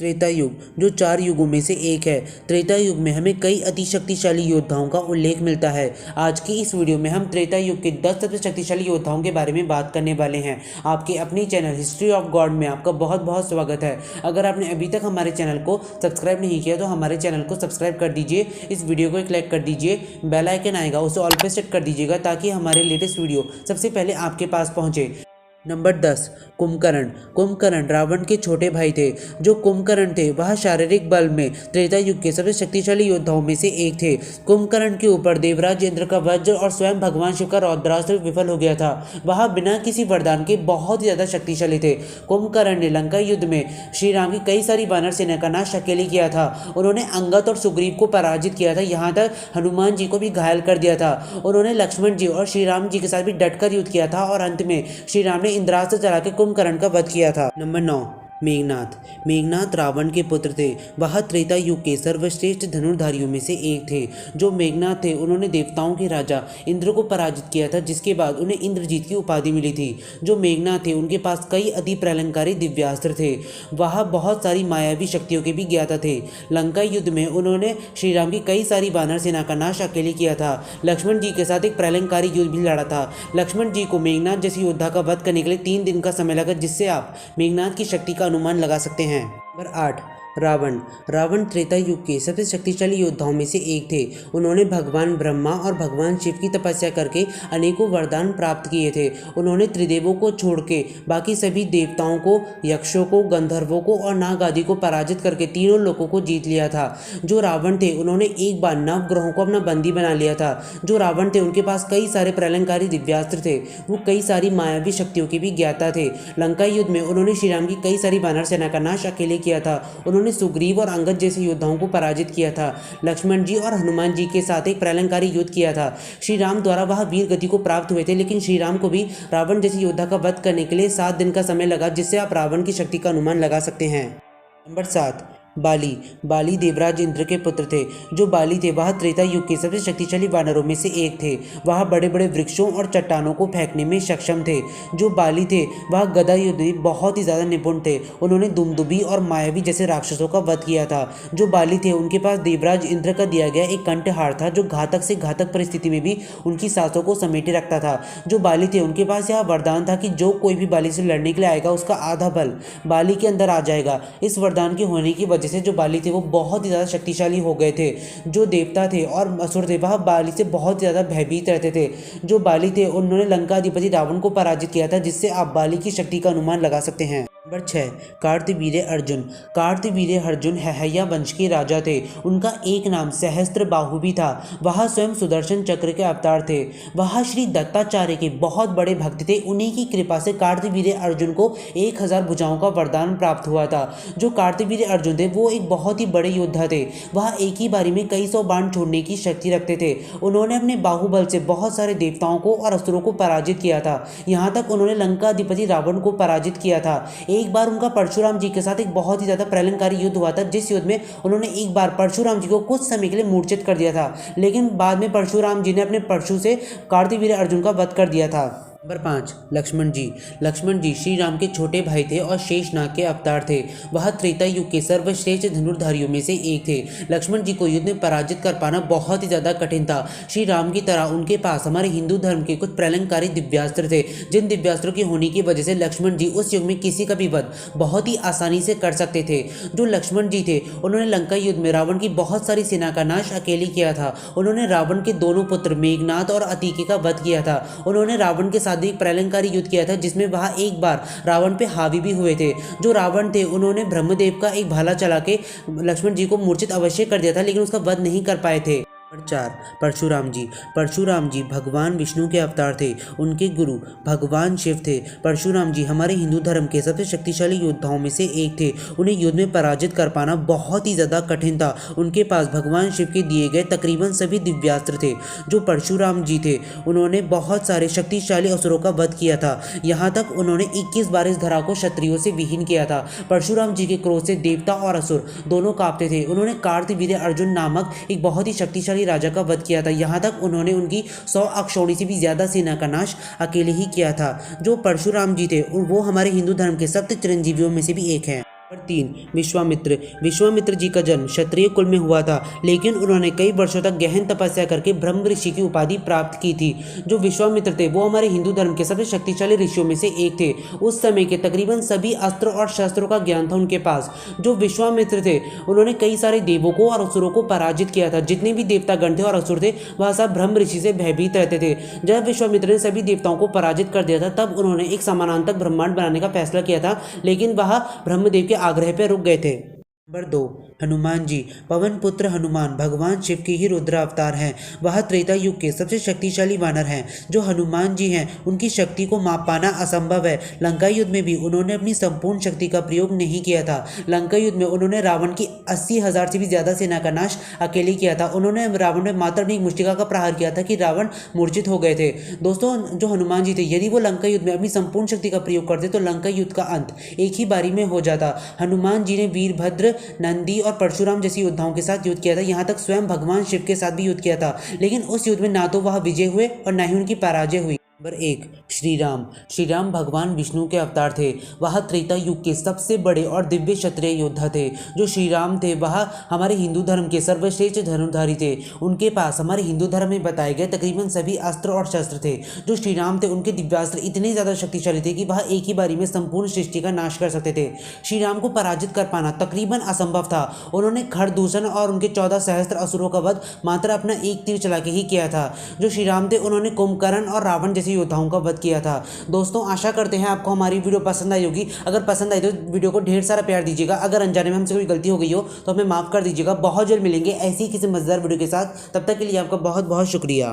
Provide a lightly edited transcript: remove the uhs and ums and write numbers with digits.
त्रेता युग जो 4 युगों में से एक है। त्रेता युग में हमें कई अति शक्तिशाली योद्धाओं का उल्लेख मिलता है। आज की इस वीडियो में हम त्रेता युग के 10 सबसे शक्तिशाली योद्धाओं के बारे में बात करने वाले हैं। आपके अपनी चैनल हिस्ट्री ऑफ गॉड में आपका बहुत बहुत स्वागत है। अगर आपने अभी तक हमारे चैनल को सब्सक्राइब नहीं किया तो हमारे चैनल को सब्सक्राइब कर दीजिए, इस वीडियो को एक लाइक कर दीजिए, बेल आइकन आएगा उसे ऑल पे सेट कर दीजिएगा ताकि हमारे लेटेस्ट वीडियो सबसे पहले आपके पास पहुँचे। नंबर 10 कुंभकर्ण। कुंभकर्ण रावण के छोटे भाई थे। जो कुंभकर्ण थे वह शारीरिक बल में त्रेता युग के सबसे शक्तिशाली योद्धाओं में से एक थे। कुंभकर्ण के ऊपर देवराज इंद्र का वज्र और स्वयं भगवान शिव का रौद्रास्त्र विफल हो गया था। वह बिना किसी वरदान के बहुत ही ज्यादा शक्तिशाली थे। कुंभकर्ण ने लंका युद्ध में श्री राम की कई सारी वानर सेना का नाश अकेले किया था। उन्होंने अंगद और सुग्रीव को पराजित किया था, यहाँ तक हनुमान जी को भी घायल कर दिया था। उन्होंने लक्ष्मण जी और श्री राम जी के साथ भी डटकर युद्ध किया था और अंत में श्री राम ने इंद्रास्त्र चला के कुंभकर्ण का वध किया था। नंबर 9 मेघनाथ। मेघनाथ रावण के पुत्र थे। वह त्रेता युग के सर्वश्रेष्ठ धनुर्धारियों में से एक थे। जो मेघनाथ थे उन्होंने देवताओं के राजा इंद्र को पराजित किया था, जिसके बाद उन्हें इंद्रजीत की उपाधि मिली थी। जो मेघनाथ थे उनके पास कई अति प्रलंकारी दिव्यास्त्र थे। वह बहुत सारी मायावी शक्तियों के भी ज्ञाता थे। लंका युद्ध में उन्होंने श्री राम की कई सारी वानर सेना का नाश अकेले किया था। लक्ष्मण जी के साथ एक प्रलंकारी युद्ध भी लड़ा था। लक्ष्मण जी को मेघनाथ जैसे योद्धा का वध करने के लिए 3 दिन का समय लगा, जिससे आप मेघनाथ की शक्ति का अनुमान लगा सकते हैं। नंबर 8 रावण। रावण त्रेता युग के सबसे शक्तिशाली योद्धाओं में से एक थे। उन्होंने भगवान ब्रह्मा और भगवान शिव की तपस्या करके अनेकों वरदान प्राप्त किए थे। उन्होंने त्रिदेवों को छोड़ के बाकी सभी देवताओं को, यक्षों को, गंधर्वों को और नाग आदि को पराजित करके तीनों लोगों को जीत लिया था। जो रावण थे उन्होंने एक बार नवग्रहों को अपना बंदी बना लिया था। जो रावण थे उनके पास कई सारे प्रलंकारी दिव्यास्त्र थे। वो कई सारी मायावी शक्तियों के भी ज्ञाता थे। लंका युद्ध में उन्होंने श्री राम की कई सारी वानर सेना का नाश अकेले किया था। उन्होंने सुग्रीव और अंगद जैसे योद्धाओं को पराजित किया था। लक्ष्मण जी और हनुमान जी के साथ एक प्रलंकारी युद्ध किया था। श्री राम द्वारा वह वीर गति को प्राप्त हुए थे, लेकिन श्री राम को भी रावण जैसे योद्धा का वध करने के लिए 7 दिन का समय लगा, जिससे आप रावण की शक्ति का अनुमान लगा सकते हैं। नंबर 7 बाली। बाली देवराज इंद्र के पुत्र थे। जो बाली थे वह त्रेता युग के सबसे शक्तिशाली वानरों में से एक थे। वह बड़े बड़े वृक्षों और चट्टानों को फेंकने में सक्षम थे। जो बाली थे वह गदा युद्ध में बहुत ही ज़्यादा निपुण थे। उन्होंने दुमदुबी और मायावी जैसे राक्षसों का वध किया था। जो बाली थे उनके पास देवराज इंद्र का दिया गया एक कंठहार था, जो घातक से घातक परिस्थिति में भी उनकी सांसों को समेटे रखता था। जो बाली थे उनके पास यह वरदान था कि जो कोई भी बाली से लड़ने के लिए आएगा उसका आधा बल बाली के अंदर आ जाएगा। इस वरदान के होने की वजह से जो बाली थे वो बहुत ही ज़्यादा शक्तिशाली हो गए थे। जो देवता थे और असुर थे वह बाली से बहुत ज़्यादा भयभीत रहते थे। जो बाली थे उन्होंने लंका अधिपति रावण को पराजित किया था, जिससे आप बाली की शक्ति का अनुमान लगा सकते हैं। नंबर 6 कार्तवीर्य अर्जुन। कार्तवीर्य अर्जुन हैहया वंश के राजा थे। उनका एक नाम सहस्त्र बाहु भी था। वह स्वयं सुदर्शन चक्र के अवतार थे। वह श्री दत्ताचार्य के बहुत बड़े भक्त थे। उन्हीं की कृपा से कार्तवीर्य अर्जुन को 1000 भुजाओं का वरदान प्राप्त हुआ था। जो कार्तवीर्य अर्जुन थे वो एक बहुत ही बड़े योद्धा थे। वह एक ही बारी में कई 100 बाण छोड़ने की शक्ति रखते थे। उन्होंने अपने बाहुबल से बहुत सारे देवताओं को और असुरों को पराजित किया था। यहाँ तक उन्होंने लंका अधिपति रावण को पराजित किया था। एक बार उनका परशुराम जी के साथ एक बहुत ही ज्यादा प्रलंकारी युद्ध हुआ था, जिस युद्ध में उन्होंने एक बार परशुराम जी को कुछ समय के लिए मूर्छित कर दिया था, लेकिन बाद में परशुराम जी ने अपने परशु से कार्तवीर्य अर्जुन का वध कर दिया था। नंबर 5 लक्ष्मण जी। लक्ष्मण जी श्री राम के छोटे भाई थे और शेषनाग के अवतार थे। वह त्रेता युग के सर्वश्रेष्ठ धनुर्धारियों में से एक थे। लक्ष्मण जी को युद्ध में पराजित कर पाना बहुत ही ज़्यादा कठिन था। श्री राम की तरह उनके पास हमारे हिंदू धर्म के कुछ प्रलंकारी दिव्यास्त्र थे, जिन दिव्यास्त्रों के होने की वजह से लक्ष्मण जी उस युग में किसी का भी वध बहुत ही आसानी से कर सकते थे। जो लक्ष्मण जी थे उन्होंने लंका युद्ध में रावण की बहुत सारी सेना का नाश अकेले किया था। उन्होंने रावण के दोनों पुत्र मेघनाथ और अतिके का वध किया था। उन्होंने रावण के एक प्रलंकारी युद्ध किया था, जिसमें वह एक बार रावण पे हावी भी हुए थे। जो रावण थे उन्होंने ब्रह्मदेव का एक भाला चला के लक्ष्मण जी को मूर्छित अवश्य कर दिया था, लेकिन उसका वध नहीं कर पाए थे। नंबर 4 परशुराम जी। परशुराम जी भगवान विष्णु के अवतार थे। उनके गुरु भगवान शिव थे। परशुराम जी हमारे हिंदू धर्म के सबसे शक्तिशाली योद्धाओं में से एक थे। उन्हें युद्ध में पराजित कर पाना बहुत ही ज़्यादा कठिन था। उनके पास भगवान शिव के दिए गए तकरीबन सभी दिव्यास्त्र थे। जो परशुराम जी थे उन्होंने बहुत सारे शक्तिशाली असुरों का वध किया था। यहाँ तक उन्होंने 21 बार इस धरा को क्षत्रियों से विहीन किया था। परशुराम जी के क्रोध से देवता और असुर दोनों कांपते थे। उन्होंने कार्तवीर्य अर्जुन नामक एक बहुत ही शक्तिशाली राजा का वध किया था। यहाँ तक उन्होंने उनकी 100 अक्षौणी से भी ज्यादा सेना का नाश अकेले ही किया था। जो परशुराम जी थे वो हमारे हिंदू धर्म के सप्त चिरंजीवियों में से भी एक हैं। नंबर 3, विश्वामित्र। विश्वामित्र जी का जन्म क्षत्रिय कुल में हुआ था, लेकिन उन्होंने कई वर्षों तक गहन तपस्या करके ब्रह्म ऋषि की उपाधि प्राप्त की थी। जो विश्वामित्र थे वो हमारे हिंदू धर्म के सबसे शक्तिशाली ऋषियों में से एक थे। उस समय के तकरीबन सभी अस्त्र और शस्त्रों का ज्ञान था उनके पास। जो विश्वामित्र थे उन्होंने कई सारे देवों को और असुरों को पराजित किया था। जितने भी देवतागण थे और असुर थे वह सब ब्रह्म ऋषि से भयभीत रहते थे। जब विश्वामित्र ने सभी देवताओं को पराजित कर दिया था तब उन्होंने एक समानांतर ब्रह्मांड बनाने का फैसला किया था, लेकिन वह ब्रह्मदेव के आग्रह पर रुक गए थे। नंबर 2, हनुमान जी। पवन पुत्र हनुमान भगवान शिव के ही रुद्र अवतार हैं। वह त्रेता युग के सबसे शक्तिशाली वानर हैं। जो हनुमान जी हैं उनकी शक्ति को माप पाना असंभव है। लंका युद्ध में भी उन्होंने अपनी संपूर्ण शक्ति का प्रयोग नहीं किया था। लंका युद्ध में उन्होंने रावण की 80,000 से भी ज्यादा सेना का नाश अकेले किया था। उन्होंने रावण में मात्र अपनी मुष्टिका का प्रहार किया था कि रावण मूर्छित हो गए थे। दोस्तों, जो हनुमान जी थे यदि वो लंका युद्ध में अपनी संपूर्ण शक्ति का प्रयोग करते तो लंका युद्ध का अंत एक ही बारी में हो जाता। हनुमान जी ने वीरभद्र, नंदी और परशुराम जैसी योद्धाओं के साथ युद्ध किया था। यहाँ तक स्वयं भगवान शिव के साथ भी युद्ध किया था, लेकिन उस युद्ध में ना तो वह विजय हुए और ना ही उनकी पराजय हुई। नंबर 1, श्री राम। श्री राम भगवान विष्णु के अवतार थे। वह त्रेता युग के सबसे बड़े और दिव्य क्षत्रिय योद्धा थे। जो श्री राम थे वह हमारे हिंदू धर्म के सर्वश्रेष्ठ धनुर्धारी थे। उनके पास हमारे हिंदू धर्म में बताए गए तकरीबन सभी अस्त्र और शस्त्र थे। जो श्री राम थे उनके दिव्यास्त्र इतने ज़्यादा शक्तिशाली थे कि वह एक ही बारी में संपूर्ण सृष्टि का नाश कर सकते थे। श्री राम को पराजित कर पाना तकरीबन असंभव था। उन्होंने खरदूषण और उनके 14 सहस्त्र असुरों का वध मात्र अपना एक तीर चला के ही किया था। जो श्री राम थे उन्होंने कुंभकर्ण और रावण जैसे योद्धाओं का वध किया था। दोस्तों, आशा करते हैं आपको हमारी वीडियो पसंद आई होगी। अगर पसंद आई तो वीडियो को ढेर सारा प्यार दीजिएगा। अगर अनजाने में हमसे कोई गलती हो गई हो तो हमें माफ कर दीजिएगा। बहुत जल्द मिलेंगे ऐसी किसी मजेदार वीडियो के साथ। तब तक के लिए आपका बहुत बहुत शुक्रिया।